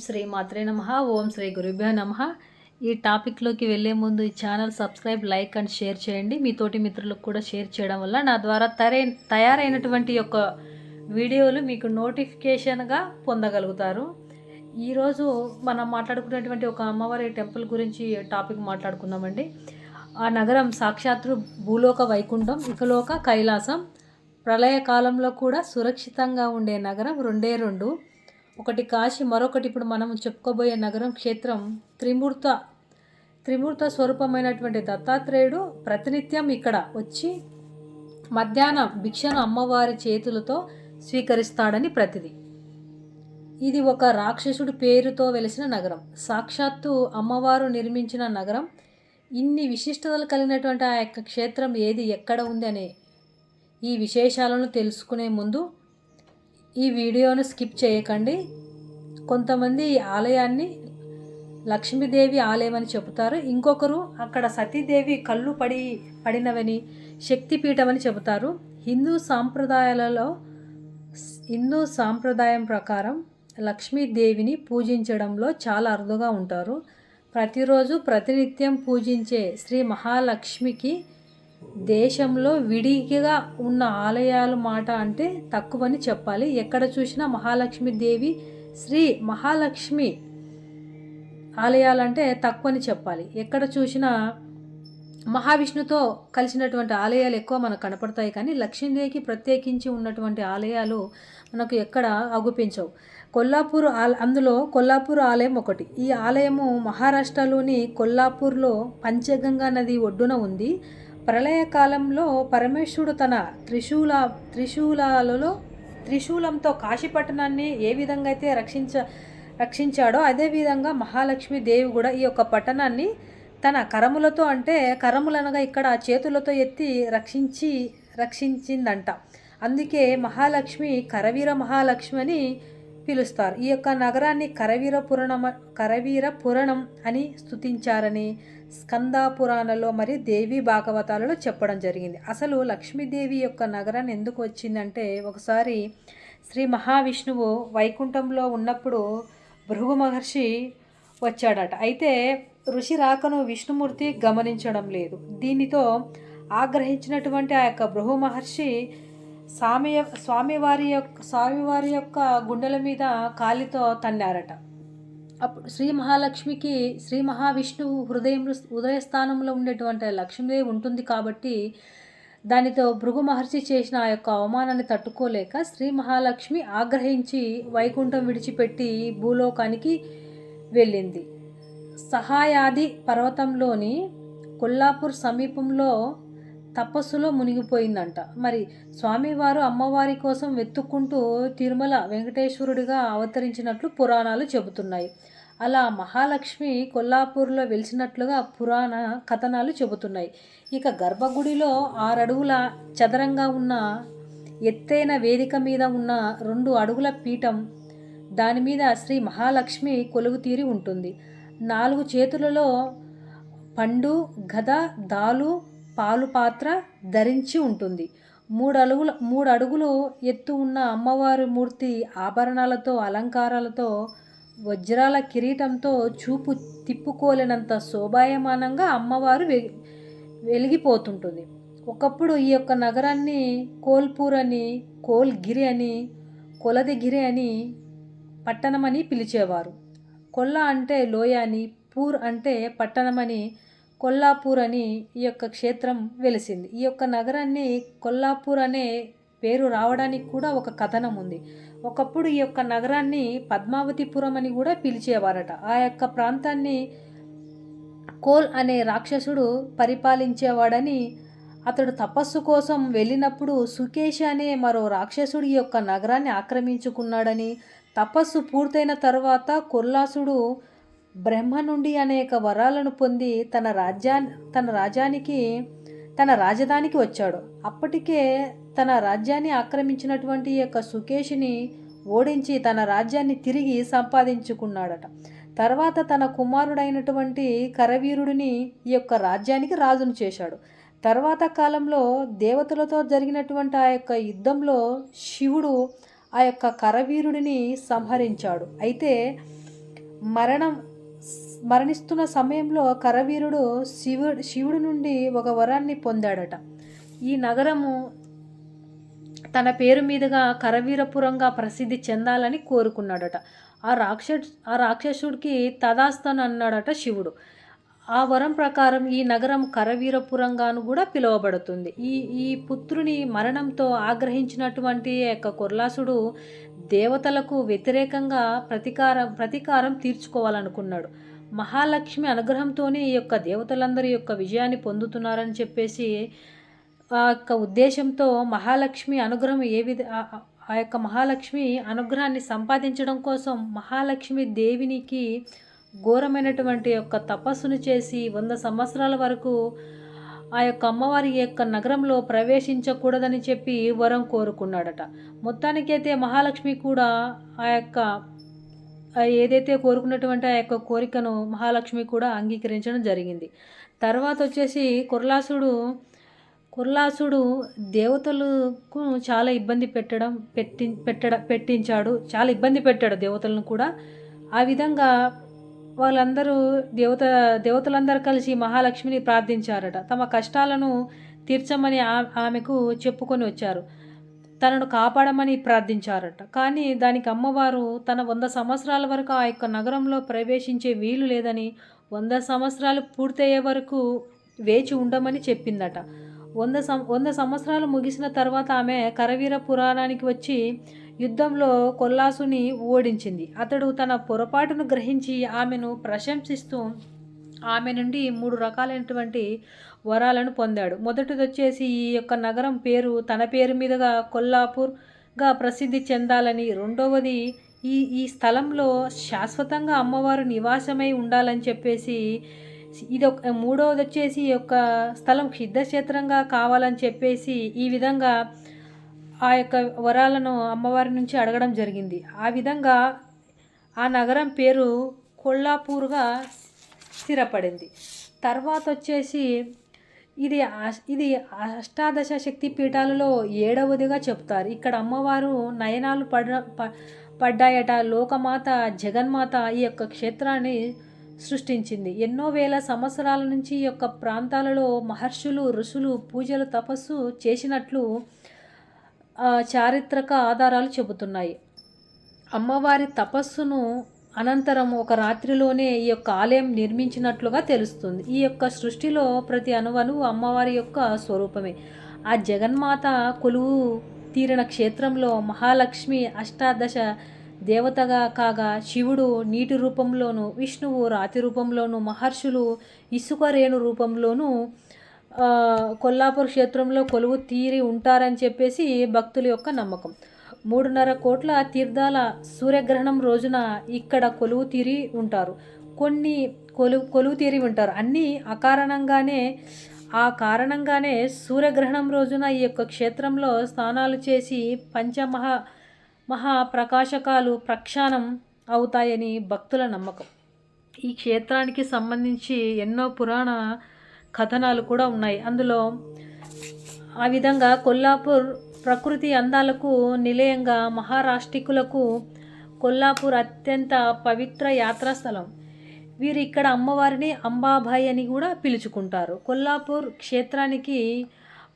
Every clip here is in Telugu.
శ్రీ మాత్రే నమః. ఓం శ్రీ గురుభ్యో నమః. ఈ టాపిక్లోకి వెళ్ళే ముందు ఈ channel subscribe, like and share చేయండి. మీ తోటి మిత్రులకు కూడా షేర్ చేయడం వల్ల నా ద్వారా తయారైనటువంటి యొక్క వీడియోలు మీకు నోటిఫికేషన్గా పొందగలుగుతారు. ఈరోజు మనం మాట్లాడుకునేటువంటి ఒక అమ్మవారి టెంపుల్ గురించి టాపిక్ మాట్లాడుకుందామండి. ఆ నగరం సాక్షాత్తు భూలోక వైకుంఠం, ఇకలోక కైలాసం. ప్రళయకాలంలో కూడా సురక్షితంగా ఉండే నగరం రెండే రెండు. ఒకటి కాశీ, మరొకటి ఇప్పుడు మనం చెప్పుకోబోయే నగరం క్షేత్రం త్రిమూర్త స్వరూపమైనటువంటి దత్తాత్రేయుడు ప్రతినిత్యం ఇక్కడ వచ్చి మధ్యాహ్నం భిక్షను అమ్మవారి చేతులతో స్వీకరిస్తాడని ప్రతిది. ఇది ఒక రాక్షసుడి పేరుతో వెలిసిన నగరం. సాక్షాత్తు అమ్మవారు నిర్మించిన నగరం. ఇన్ని విశిష్టతలు కలిగినటువంటి ఆ యొక్క క్షేత్రం ఏది, ఎక్కడ ఉంది అనే ఈ విశేషాలను తెలుసుకునే ముందు ఈ వీడియోను స్కిప్ చేయకండి. కొంతమంది ఈ ఆలయాన్ని లక్ష్మీదేవి ఆలయం అని చెబుతారు, ఇంకొకరు అక్కడ సతీదేవి కళ్ళు పడినవని శక్తిపీఠం అని చెబుతారు. హిందూ సాంప్రదాయం ప్రకారం లక్ష్మీదేవిని పూజించడంలో చాలా అరుదుగా ఉంటారు. ప్రతిరోజు ప్రతినిత్యం పూజించే శ్రీ మహాలక్ష్మికి దేశంలో విడిగా ఉన్న ఆలయాలు మాట అంటే తక్కువని చెప్పాలి. ఎక్కడ చూసినా మహాలక్ష్మీదేవి, శ్రీ మహాలక్ష్మి ఆలయాలంటే తక్కువని చెప్పాలి. ఎక్కడ చూసినా మహావిష్ణుతో కలిసినటువంటి ఆలయాలు ఎక్కువ మనకు కనపడతాయి, కానీ లక్ష్మీదేవికి ప్రత్యేకించి ఉన్నటువంటి ఆలయాలు మనకు ఎక్కడ అగుపించవు. అందులో కొల్లాపూర్ ఆలయం ఒకటి. ఈ ఆలయము మహారాష్ట్రలోని కొల్లాపూర్లో పంచగంగా నది ఒడ్డున ఉంది. ప్రళయకాలంలో పరమేశ్వరుడు తన త్రిశూలంతో కాశీపట్టణాన్ని ఏ విధంగా అయితే రక్షించాడో అదేవిధంగా మహాలక్ష్మీదేవి కూడా ఈ యొక్క పట్టణాన్ని తన కరములతో, అంటే కరములనగా ఇక్కడ చేతులతో ఎత్తి రక్షించిందంట. అందుకే మహాలక్ష్మి కరవీర మహాలక్ష్మి అని పిలుస్తారు. ఈ యొక్క నగరాన్ని కరవీర పురాణం అని స్తుతించారని స్కంద పురాణంలో మరి దేవి భాగవతాలలో చెప్పడం జరిగింది. అసలు లక్ష్మీదేవి యొక్క నగరాన్ని ఎందుకు వచ్చిందంటే, ఒకసారి శ్రీ మహావిష్ణువు వైకుంఠంలో ఉన్నప్పుడు భృగు మహర్షి వచ్చాడట. అయితే ఋషి రాకను విష్ణుమూర్తి గమనించడం లేదు. దీనితో ఆగ్రహించినటువంటి ఆ యొక్క భృగు మహర్షి స్వామివారి యొక్క గుండెల మీద కాలితో తన్నారట. అప్పుడు శ్రీ మహాలక్ష్మికి శ్రీ మహావిష్ణువు ఉదయస్థానంలో ఉండేటువంటి లక్ష్మీదేవి ఉంటుంది కాబట్టి దానితో భృగు మహర్షి చేసిన ఆ యొక్క అవమానాన్ని తట్టుకోలేక శ్రీ మహాలక్ష్మి ఆగ్రహించి వైకుంఠం విడిచిపెట్టి భూలోకానికి వెళ్ళింది. సహాయాది పర్వతంలోని కొల్లాపూర్ సమీపంలో తపస్సులో మునిగిపోయిందంట. మరి స్వామివారు అమ్మవారి కోసం వెతుక్కుంటూ తిరుమల వెంకటేశ్వరుడిగా అవతరించినట్లు పురాణాలు చెబుతున్నాయి. అలా మహాలక్ష్మి కొల్లాపూర్లో వెలిసినట్లుగా పురాణ కథనాలు చెబుతున్నాయి. ఇక గర్భగుడిలో 6 అడుగుల చదరంగా ఉన్న ఎత్తైన వేదిక మీద ఉన్న 2 అడుగుల పీఠం, దాని మీద శ్రీ మహాలక్ష్మి కొలువుతీరి ఉంటుంది. 4 చేతులలో పండు, గద, దాలు, పాలు పాత్ర ధరించి ఉంటుంది. 3 అడుగులు ఎత్తు ఉన్న అమ్మవారి మూర్తి ఆభరణాలతో, అలంకారాలతో, వజ్రాల కిరీటంతో చూపు తిప్పుకోలేనంత శోభాయమానంగా అమ్మవారు వెలిగిపోతుంటుంది. ఒకప్పుడు ఈ యొక్క నగరాన్ని కోల్పూర్ అని, కోల్గిరి అని, కొలదిగిరి అని, పట్టణమని పిలిచేవారు. కొల్ల అంటే లోయ అని, పూర్ అంటే పట్టణమని, కొల్లాపూర్ అని ఈ యొక్క క్షేత్రం వెలిసింది. ఈ యొక్క నగరాన్ని కొల్లాపూర్ అనే పేరు రావడానికి కూడా ఒక కథనం ఉంది. ఒకప్పుడు ఈ యొక్క నగరాన్ని పద్మావతిపురం అని కూడా పిలిచేవారట. ఆ యొక్క ప్రాంతాన్ని కోల్ అనే రాక్షసుడు పరిపాలించేవాడని, అతడు తపస్సు కోసం వెళ్ళినప్పుడు సుకేష్ అనే మరో రాక్షసుడు ఈ యొక్క నగరాన్ని ఆక్రమించుకున్నాడని, తపస్సు పూర్తయిన తర్వాత కొల్లాసుడు బ్రహ్మ నుండి అనేక వరాలను పొంది తన రాజధానికి వచ్చాడు. అప్పటికే తన రాజ్యాన్ని ఆక్రమించినటువంటి యొక్క సుకేష్ని ఓడించి తన రాజ్యాన్ని తిరిగి సంపాదించుకున్నాడట. తర్వాత తన కుమారుడైనటువంటి కరవీరుడిని ఈ యొక్క రాజ్యానికి రాజును చేశాడు. తర్వాత కాలంలో దేవతలతో జరిగినటువంటి ఆ యొక్క యుద్ధంలో శివుడు ఆ యొక్క కరవీరుడిని సంహరించాడు. అయితే మరణం మరణిస్తున్న సమయంలో కరవీరుడు శివుడి నుండి ఒక వరాన్ని పొందాడట. ఈ నగరము తన పేరు మీదుగా కరవీరపురంగా ప్రసిద్ధి చెందాలని కోరుకున్నాడట. ఆ రాక్షసుడికి తదాస్తను అన్నాడట శివుడు. ఆ వరం ప్రకారం ఈ నగరం కరవీరపురంగాను కూడా పిలువబడుతుంది. ఈ పుత్రుని మరణంతో ఆగ్రహించినటువంటి యొక్క కొర్లాసుడు దేవతలకు వ్యతిరేకంగా ప్రతీకారం తీర్చుకోవాలనుకున్నాడు. మహాలక్ష్మి అనుగ్రహంతోనే ఈ యొక్క దేవతలందరి యొక్క విజయాన్ని పొందుతున్నారని చెప్పేసి ఆ యొక్క ఉద్దేశంతో మహాలక్ష్మి అనుగ్రహం ఆ యొక్క మహాలక్ష్మి అనుగ్రహాన్ని సంపాదించడం కోసం మహాలక్ష్మి దేవినికి ఘోరమైనటువంటి యొక్క తపస్సును చేసి 100 సంవత్సరాల వరకు ఆ యొక్క అమ్మవారి యొక్క నగరంలో ప్రవేశించకూడదని చెప్పి వరం కోరుకున్నాడట. మొత్తానికైతే మహాలక్ష్మి కూడా ఆ యొక్క ఏదైతే కోరుకున్నటువంటి ఆ యొక్క కోరికను మహాలక్ష్మి కూడా అంగీకరించడం జరిగింది. తర్వాత వచ్చేసి కుర్లాసుడు దేవతలకు చాలా ఇబ్బంది పెట్టించాడు. చాలా ఇబ్బంది పెట్టాడు దేవతలను కూడా. ఆ విధంగా వాళ్ళందరూ దేవతలందరూ కలిసి మహాలక్ష్మిని ప్రార్థించారట. తమ కష్టాలను తీర్చమని ఆమెకు చెప్పుకొని వచ్చారు. తనను కాపాడమని ప్రార్థించారట. కానీ దానికి అమ్మవారు తన 100 సంవత్సరాల వరకు ఆ యొక్క నగరంలో ప్రవేశించే వీలు లేదని, 100 సంవత్సరాలు పూర్తయ్యే వరకు వేచి ఉండమని చెప్పిందట. 100 సంవత్సరాలు ముగిసిన తర్వాత ఆమె కరవీర పురాణానికి వచ్చి యుద్ధంలో కొల్లాసుని ఓడించింది. అతడు తన పొరపాటును గ్రహించి ఆమెను ప్రశంసిస్తూ ఆమె నుండి 3 రకాలైనటువంటి వరాలను పొందాడు. మొదటిది వచ్చేసి ఈ యొక్క నగరం పేరు తన పేరు మీదుగా కొల్లాపూర్గా ప్రసిద్ధి చెందాలని, రెండవది ఈ స్థలంలో శాశ్వతంగా అమ్మవారు నివాసమై ఉండాలని చెప్పేసి, మూడవది వచ్చేసి ఈ యొక్క స్థలం సిద్ధక్షేత్రంగా కావాలని చెప్పేసి ఈ విధంగా ఆ యొక్క వరాలను అమ్మవారి నుంచి అడగడం జరిగింది. ఆ విధంగా ఆ నగరం పేరు కొల్లాపూర్గా స్థిరపడింది. తర్వాత వచ్చేసి ఇది అష్టాదశ శక్తి పీఠాలలో 7వదిగా చెప్తారు. ఇక్కడ అమ్మవారు నయనాలు పడ్డాయట. లోకమాత జగన్మాత ఈ యొక్క క్షేత్రాన్ని సృష్టించింది. ఎన్నో వేల సంవత్సరాల నుంచి ఈ యొక్క ప్రాంతాలలో మహర్షులు ఋషులు పూజలు తపస్సు చేసినట్లు చారిత్రక ఆధారాలు చెబుతున్నాయి. అమ్మవారి తపస్సును అనంతరం ఒక రాత్రిలోనే ఈ యొక్క ఆలయం నిర్మించినట్లుగా తెలుస్తుంది. ఈ యొక్క సృష్టిలో ప్రతి అణువణువు అమ్మవారి యొక్క స్వరూపమే. ఆ జగన్మాత కొలువు తీరిన క్షేత్రంలో మహాలక్ష్మి అష్టాదశ దేవతగా కాగా, శివుడు నీటి రూపంలోను, విష్ణువు రాతి రూపంలోను, మహర్షులు ఇసుక రేణు రూపంలోను కొల్లాపూర్ క్షేత్రంలో కొలువు తీరి ఉంటారని చెప్పేసి భక్తుల యొక్క నమ్మకం. 3.5 కోట్ల తీర్థాల సూర్యగ్రహణం రోజున ఇక్కడ కొలువు తీరి ఉంటారు. కొన్ని కొలువు తీరి ఉంటారు. అన్నీ ఆ కారణంగానే సూర్యగ్రహణం రోజున ఈ యొక్క క్షేత్రంలో స్నానాలు చేసి మహాప్రకాశకాలు ప్రక్షాళనం అవుతాయని భక్తుల నమ్మకం. ఈ క్షేత్రానికి సంబంధించి ఎన్నో పురాణ కథనాలు కూడా ఉన్నాయి. అందులో ఆ విధంగా కొల్లాపూర్ ప్రకృతి అందాలకు నిలయంగా మహారాష్ట్రికులకు కొల్లాపూర్ అత్యంత పవిత్ర యాత్రాస్థలం. వీరు ఇక్కడ అమ్మవారిని అంబాబాయి అని కూడా పిలుచుకుంటారు. కొల్లాపూర్ క్షేత్రానికి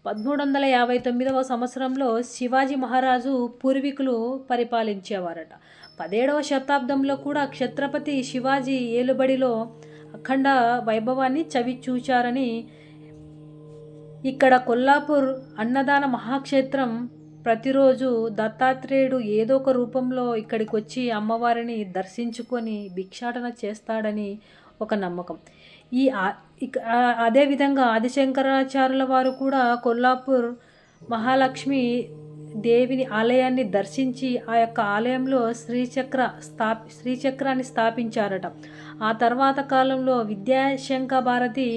1359వ సంవత్సరంలో శివాజీ మహారాజు పూర్వీకులు పరిపాలించేవారట. 17వ శతాబ్దంలో కూడా ఛత్రపతి శివాజీ ఏలుబడిలో అఖండ వైభవాన్ని చవిచూచారని, ఇక్కడ కొల్లాపూర్ అన్నదాన మహాక్షేత్రం ప్రతిరోజు దత్తాత్రేయుడు ఏదో ఒక రూపంలో ఇక్కడికి వచ్చి అమ్మవారిని దర్శించుకొని భిక్షాటన చేస్తాడని ఒక నమ్మకం. అదేవిధంగా ఆదిశంకరాచార్యుల వారు కూడా కొల్లాపూర్ మహాలక్ష్మి దేవిని ఆలయాన్ని దర్శించి ఆ యొక్క ఆలయంలో శ్రీచక్రాన్ని స్థాపించారట. ఆ తర్వాత కాలంలో విద్యాశంక భారతి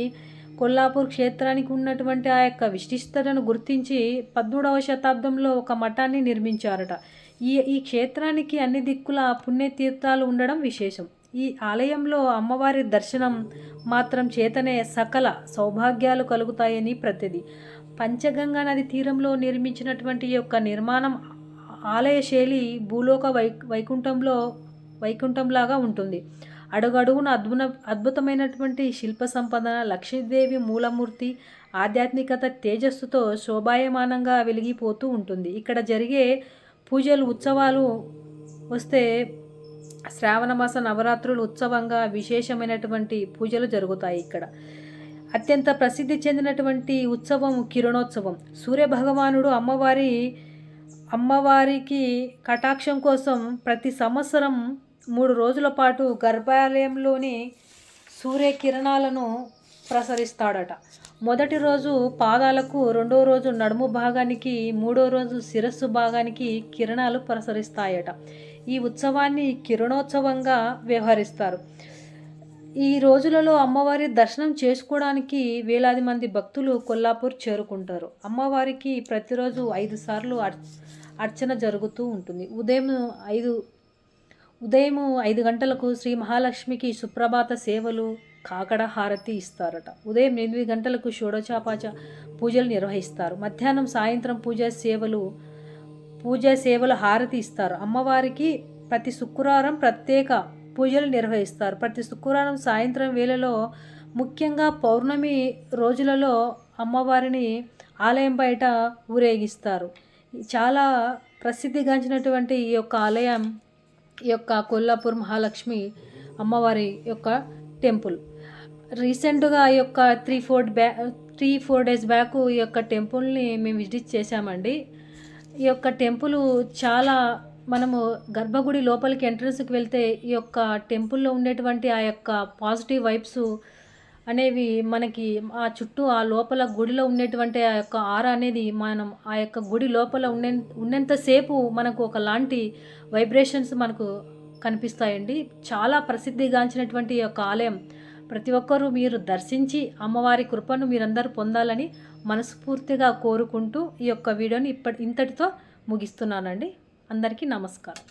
కొల్లాపూర్ క్షేత్రానికి ఉన్నటువంటి ఆ యొక్క విశిష్టతను గుర్తించి 13వ శతాబ్దంలో ఒక మఠాన్ని నిర్మించారట. ఈ క్షేత్రానికి అన్ని దిక్కుల పుణ్యతీర్థాలు ఉండడం విశేషం. ఈ ఆలయంలో అమ్మవారి దర్శనం మాత్రం చేతనే సకల సౌభాగ్యాలు కలుగుతాయని ప్రతిది. పంచగంగా నది తీరంలో నిర్మించినటువంటి ఈ యొక్క నిర్మాణం ఆలయ శైలి భూలోక వైకుంఠంలాగా ఉంటుంది. అడుగడుగున అద్భుతమైనటువంటి శిల్ప సంపద, లక్ష్మీదేవి మూలమూర్తి ఆధ్యాత్మికత తేజస్సుతో శోభాయమానంగా వెలిగిపోతూ ఉంటుంది. ఇక్కడ జరిగే పూజలు, ఉత్సవాలు వస్తే శ్రావణమాస నవరాత్రులు ఉత్సవంగా విశేషమైనటువంటి పూజలు జరుగుతాయి. ఇక్కడ అత్యంత ప్రసిద్ధి చెందినటువంటి ఉత్సవం కిరణోత్సవం. సూర్యభగవానుడు అమ్మవారికి కటాక్షం కోసం ప్రతి సంవత్సరం 3 రోజుల పాటు గర్భాలయంలోని సూర్యకిరణాలను ప్రసరిస్తాడట. మొదటి రోజు పాదాలకు, రెండో రోజు నడుము భాగానికి, మూడో రోజు శిరస్సు భాగానికి కిరణాలు ప్రసరిస్తాయట. ఈ ఉత్సవాన్ని కిరణోత్సవంగా వ్యవహరిస్తారు. ఈ రోజులలో అమ్మవారి దర్శనం చేసుకోవడానికి వేలాది మంది భక్తులు కొల్లాపూర్ చేరుకుంటారు. అమ్మవారికి ప్రతిరోజు 5 సార్లు అర్చన జరుగుతూ ఉంటుంది. ఉదయం 5 గంటలకు శ్రీ మహాలక్ష్మికి సుప్రభాత సేవలు, కాకడ హారతి ఇస్తారట. ఉదయం 8 గంటలకు షోడశోపచార పూజలు నిర్వహిస్తారు. మధ్యాహ్నం, సాయంత్రం పూజా సేవలు హారతి ఇస్తారు. అమ్మవారికి ప్రతి శుక్రవారం ప్రత్యేక పూజలు నిర్వహిస్తారు. ప్రతి శుక్రవారం సాయంత్రం వేళలో, ముఖ్యంగా పౌర్ణమి రోజులలో అమ్మవారిని ఆలయం బయట ఊరేగిస్తారు. చాలా ప్రసిద్ధిగాంచినటువంటి ఈ యొక్క ఆలయం, ఈ యొక్క కొల్లాపూర్ మహాలక్ష్మి అమ్మవారి యొక్క టెంపుల్. రీసెంట్గా ఈ యొక్క 3-4 డేస్ బ్యాక్ ఈ యొక్క టెంపుల్ని మేము విజిట్ చేశామండి. ఈ యొక్క టెంపుల్ చాలా, మనము గర్భగుడి లోపలికి ఎంట్రన్స్కి వెళ్తే ఈ యొక్క టెంపుల్లో ఉండేటువంటి ఆ యొక్క పాజిటివ్ వైబ్స్ అనేవి మనకి ఆ చుట్టూ, ఆ లోపల గుడిలో ఉండేటువంటి ఆ యొక్క ఆరా అనేది మనం ఆ యొక్క గుడి లోపల ఉన్నంతసేపు మనకు ఒకలాంటి వైబ్రేషన్స్ మనకు కనిపిస్తాయండి. చాలా ప్రసిద్ధిగాంచినటువంటి ఈ యొక్క ఆలయం ప్రతి ఒక్కరూ మీరు దర్శించి అమ్మవారి కృపను మీరందరూ పొందాలని మనస్ఫూర్తిగా కోరుకుంటూ ఈ యొక్క వీడియోని ఇంతటితో ముగిస్తున్నానండి. అందరికీ నమస్కారం.